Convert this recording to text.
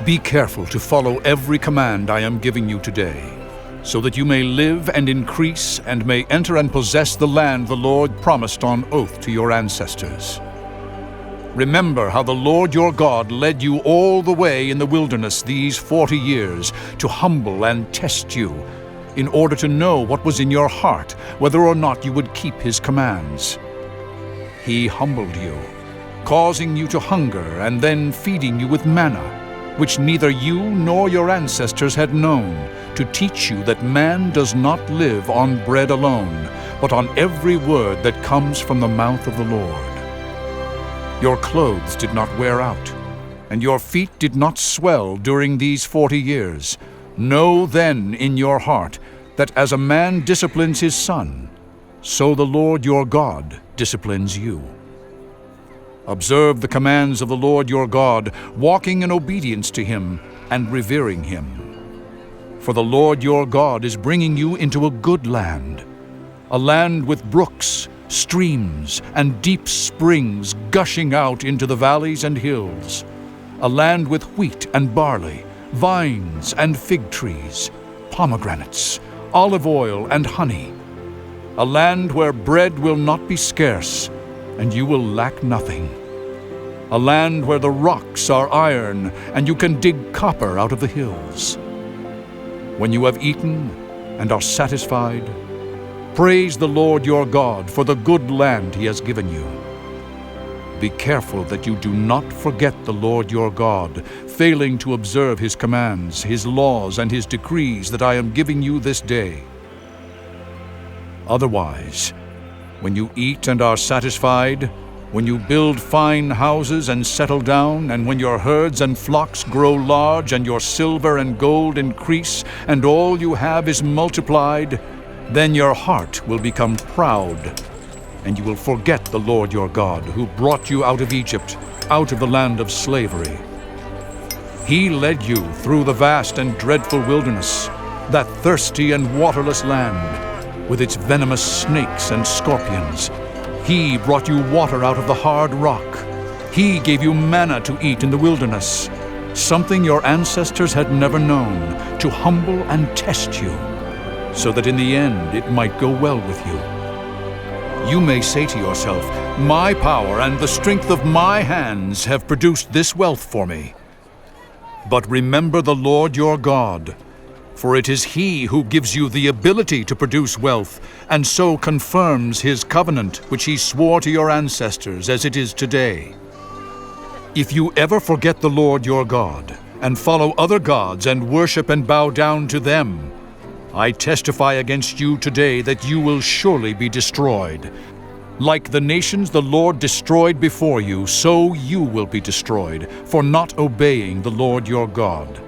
Be careful to follow every command I am giving you today, so that you may live and increase and may enter and possess the land the Lord promised on oath to your ancestors. Remember how the Lord your God led you all the way in the wilderness these 40 years to humble and test you, in order to know what was in your heart, whether or not you would keep his commands. He humbled you, causing you to hunger and then feeding you with manna, which neither you nor your ancestors had known, to teach you that man does not live on bread alone, but on every word that comes from the mouth of the Lord. Your clothes did not wear out, and your feet did not swell during these 40 years. Know then in your heart that as a man disciplines his son, so the Lord your God disciplines you. Observe the commands of the Lord your God, walking in obedience to him and revering him. For the Lord your God is bringing you into a good land, a land with brooks, streams, and deep springs gushing out into the valleys and hills, a land with wheat and barley, vines and fig trees, pomegranates, olive oil and honey, a land where bread will not be scarce, and you will lack nothing, a land where the rocks are iron, and you can dig copper out of the hills. When you have eaten and are satisfied, praise the Lord your God for the good land he has given you. Be careful that you do not forget the Lord your God, failing to observe his commands, his laws, and his decrees that I am giving you this day. Otherwise, when you eat and are satisfied, when you build fine houses and settle down, and when your herds and flocks grow large, and your silver and gold increase, and all you have is multiplied, then your heart will become proud, and you will forget the Lord your God, who brought you out of Egypt, out of the land of slavery. He led you through the vast and dreadful wilderness, that thirsty and waterless land, with its venomous snakes and scorpions. He brought you water out of the hard rock. He gave you manna to eat in the wilderness, something your ancestors had never known, to humble and test you, so that in the end it might go well with you. You may say to yourself, "My power and the strength of my hands have produced this wealth for me." But remember the Lord your God, for it is he who gives you the ability to produce wealth, and so confirms his covenant which he swore to your ancestors, as it is today. If you ever forget the Lord your God, and follow other gods and worship and bow down to them, I testify against you today that you will surely be destroyed. Like the nations the Lord destroyed before you, so you will be destroyed, for not obeying the Lord your God.